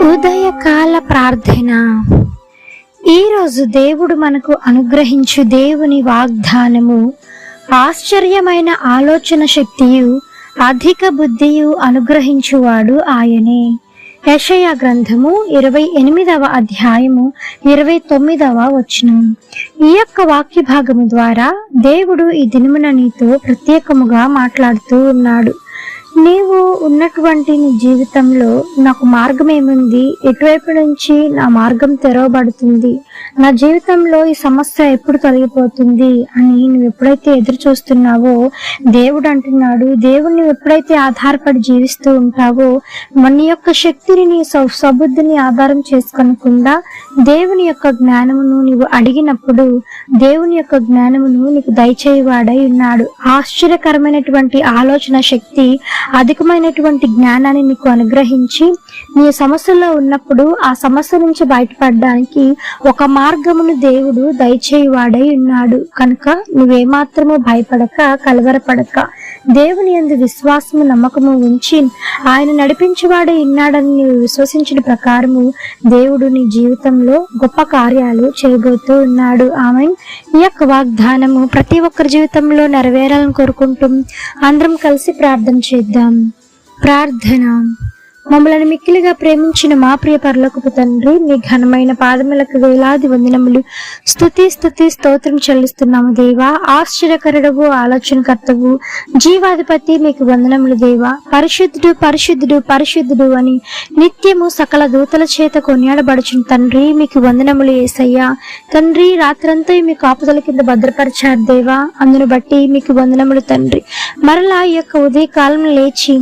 ఉదయకాల ప్రార్థన. ఈరోజు దేవుడు మనకు అనుగ్రహించు దేవుని వాగ్దానము, ఆశ్చర్యమైన ఆలోచన శక్తియు అధిక బుద్ధియు అనుగ్రహించువాడు ఆయనే. యెషయా గ్రంథము 28వ అధ్యాయము 29వ వచనం. ఈ యొక్క వాక్య భాగము ద్వారా దేవుడు ఈ దినమున నీతో ప్రత్యేకముగా మాట్లాడుతూ ఉన్నాడు. నీవు ఉన్నటువంటి నీ జీవితంలో నాకు మార్గం ఏముంది, ఎటువైపు నుంచి నా మార్గం తెరవబడుతుంది, నా జీవితంలో ఈ సమస్య ఎప్పుడు తొలగిపోతుంది అని నువ్వు ఎప్పుడైతే ఎదురు చూస్తున్నావో దేవుడు అంటున్నాడు, దేవుడిని ఎప్పుడైతే ఆధారపడి జీవిస్తూ ఉంటావో మన యొక్క శక్తిని నీ సబుద్ధిని ఆధారం చేసుకొనకుండా దేవుని యొక్క జ్ఞానమును నీవు అడిగినప్పుడు దేవుని యొక్క జ్ఞానమును నీకు దయచేయవాడై ఉన్నాడు. ఆశ్చర్యకరమైనటువంటి ఆలోచన శక్తి, అధికమైనటువంటి జ్ఞానాన్ని నీకు అనుగ్రహించి నీ సమస్యలో ఉన్నప్పుడు ఆ సమస్య నుంచి బయటపడడానికి ఒక మార్గమును దేవుడు దయచేయవాడై ఉన్నాడు. కనుక నువ్వేమాత్రము భయపడక కలవరపడక దేవుని యందు విశ్వాసము నమ్మకము ఉంచి ఆయన నడిపించేవాడే ఉన్నాడని నీవు విశ్వసించిన ప్రకారము దేవుడు నీ జీవితంలో గొప్ప కార్యాలు చేయబోతూ ఉన్నాడు. ఆమేన్. ఈ యొక్క వాగ్దానము ప్రతి ఒక్కరి జీవితంలో నెరవేరాలని కోరుకుంటూ అందరం కలిసి ప్రార్థన చేద్దాం. ప్రార్థన. మమ్మల్ని మిక్కిలిగా ప్రేమించిన మా ప్రియ పరలోకపు తండ్రి, మీ ఘనమైన పాదములకు వేలాది వందనములు, స్తుతి స్తోత్రం చెల్లిస్తున్నాము దేవా. ఆశ్చర్యకరుడవు, ఆలోచనకర్తవు, జీవాధిపతి మీకు వందనములు దేవా. పరిశుద్ధుడు పరిశుద్ధుడు పరిశుద్ధుడు అని నిత్యము సకల దూతల చేత కొనియాడబడుచున్న తండ్రి, మీకు వందనములు యేసయ్యా. తండ్రి, రాత్రంతా మీ కాపుదల కింద భద్రపరిచారు దేవా, అందును బట్టి మీకు వందనములు తండ్రి. మరలా ఈ యొక్క ఉదయకాలం లేచి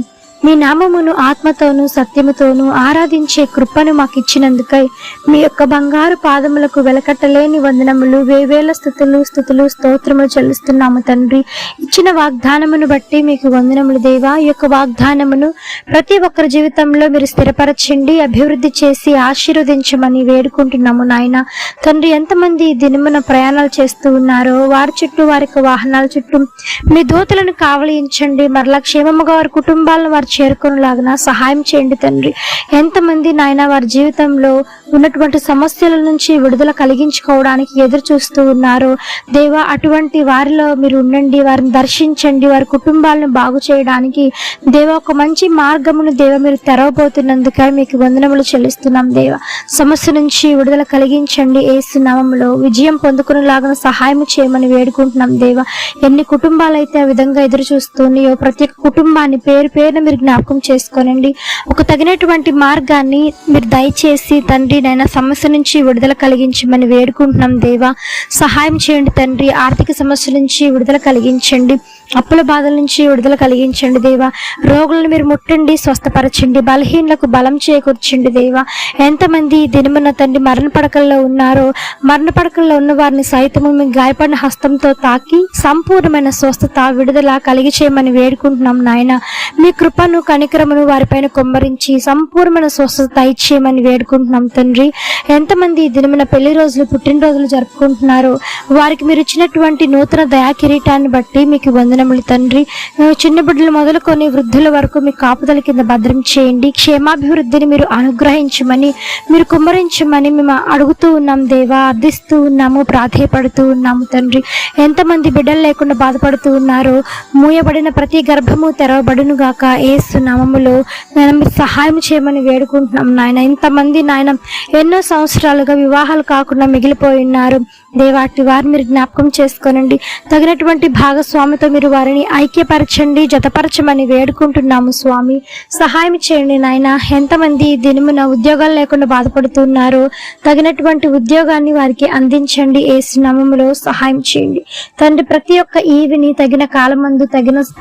మీ నామమును ఆత్మతోనూ సత్యముతోనూ ఆరాధించే కృపను మాకు ఇచ్చినందుకై మీ యొక్క బంగారు పాదములకు వెలకట్టలేని వందనములు, వేవేల స్తుతులు స్తోత్రములు చెల్లిస్తున్నాము తండ్రి. ఇచ్చిన వాగ్దానమును బట్టి మీకు వందనములు దేవా. ఈ యొక్క వాగ్దానమును ప్రతి ఒక్కరి జీవితంలో మీరు స్థిరపరచండి, అభివృద్ధి చేసి ఆశీర్వదించమని వేడుకుంటున్నాము నాయన. తండ్రి, ఎంతమంది దినమున ప్రయాణాలు చేస్తూ ఉన్నారో వారి చుట్టూ, వారి యొక్క వాహనాల చుట్టూ మీ దూతలను కావలించండి. మరలా క్షేమముగా వారి కుటుంబాలను వారు చేరుకునేలాగా సహాయం చేయండి తండ్రి. ఎంతమంది నాయన వారి జీవితంలో ఉన్నటువంటి సమస్యల నుంచి విడుదల కలిగించుకోవడానికి ఎదురు చూస్తూ ఉన్నారో దేవా, అటువంటి వారిలో మీరు ఉండండి, వారిని దర్శించండి. వారి కుటుంబాలను బాగు చేయడానికి దేవా ఒక మంచి మార్గమును దేవా మీరు తెరవబోతున్నందుకే మీకు వందనములు చెల్లిస్తున్నాం దేవా. సమస్య నుంచి విడుదల కలిగించండి, యేసు నామములో విజయం పొందుకునేలాగా సహాయం చేయమని వేడుకుంటున్నాం దేవా. ఎన్ని కుటుంబాలైతే ఆ విధంగా ఎదురు చూస్తున్నాయో ప్రతి ఒక్క కుటుంబాన్ని పేరు పేరున మీరు జ్ఞాపకం చేసుకోనండి. ఒక తగినటువంటి మార్గాన్ని మీరు దయచేసి తండ్రి నైనా సమస్య నుంచి విడుదల కలిగించమని వేడుకుంటున్నాం దేవా. సహాయం చేయండి తండ్రి. ఆర్థిక సమస్య నుంచి విడుదల కలిగించండి, అప్పుల బాధల నుంచి విడుదల కలిగించండి దేవా. రోగులను మీరు ముట్టండి, స్వస్థపరచండి, బలహీనలకు బలం చేకూర్చండి దేవా. ఎంతమంది దినమున తండ్రి మరణ పడకల్లో ఉన్నారో మరణ పడకల్లో ఉన్న వారిని సైతము మీ గాయపడిన హస్తంతో తాకి సంపూర్ణమైన స్వస్థత, విడుదల కలిగి చేయమని వేడుకుంటున్నాం నాయన. మీ కృపను కనికరమును వారిపైన కొమ్మరించి సంపూర్ణమైన స్వస్థత ఇచ్చేయమని వేడుకుంటున్నాం తండ్రి. ఎంతమంది ఈ దినమున పెళ్లి రోజులు, పుట్టినరోజులు జరుపుకుంటున్నారో వారికి మీరు ఇచ్చినటువంటి నూతన దయా కిరీటాన్ని బట్టి మీకు వందనములు తండ్రి. చిన్న బిడ్డలు మొదలుకొని వృద్ధుల వరకు మీ కాపుదల కింద భద్రం చేయండి. క్షేమాభివృద్ధిని మీరు అనుగ్రహించమని, మీరు కుమ్మరించమని మేము అడుగుతూ ఉన్నాం దేవా, అర్థిస్తూ ఉన్నాము, ప్రాధేయపడుతూ ఉన్నాము తండ్రి. ఎంతమంది బిడ్డలు లేకుండా బాధపడుతూ ఉన్నారో మూయబడిన ప్రతి గర్భము తెరవబడును గాక యేసు నామములో నేను మీరు సహాయం చేయమని వేడుకుంటున్నాం నాయన. ఇంతమంది నాయన ఎన్నో సంవత్సరాలుగా వివాహాలు కాకుండా మిగిలిపోయి ఉన్నారు దేవాటి వారిని మీరు జ్ఞాపకం చేసుకోనండి. తగినటువంటి భాగస్వామితో మీరు వారిని ఐక్యపరచండి, జతపరచమని వేడుకుంటున్నాము స్వామి. సహాయం చేయండి నాయన. ఎంతమంది దినమున ఉద్యోగాలు లేకుండా బాధపడుతున్నారో తగినటువంటి ఉద్యోగాన్ని వారికి అందించండి, యేసు నామములో సహాయం చేయండి తండ్రి. ప్రతి ఒక్క ఈవిని తగిన కాలమందు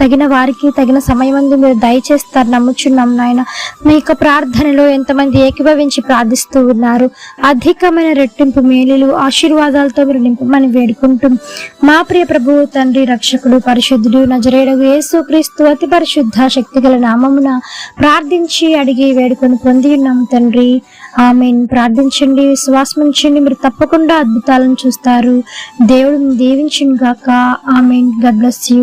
తగిన వారికి తగిన సమయమందు మీరు దయచేస్తారు నమ్ముచున్నాం నాయన. మీ యొక్క ప్రార్థనలో ఎంతమంది ఏకీభవించి ప్రార్థిస్తూ ఉన్నారు అధికమైన రెట్టింపు మేలులు, ఆశీర్వాదాలతో మీరు నింపమని వేడుకుంటూ మా ప్రియ ప్రభువు తండ్రి, రక్షకుడు, పరిశుద్ధుడు, నజరేయుడగు యేసు క్రీస్తు అతి పరిశుద్ధ శక్తిగల నామమున ప్రార్థించి అడిగి వేడుకొని పొంది ఉన్నాము తండ్రి. ఆమేన్. ప్రార్థించండి, విశ్వాసం ఉంచండి, మీరు తప్పకుండా అద్భుతాలను చూస్తారు. దేవుడు దీవించును గాక. ఆమేన్. God bless you.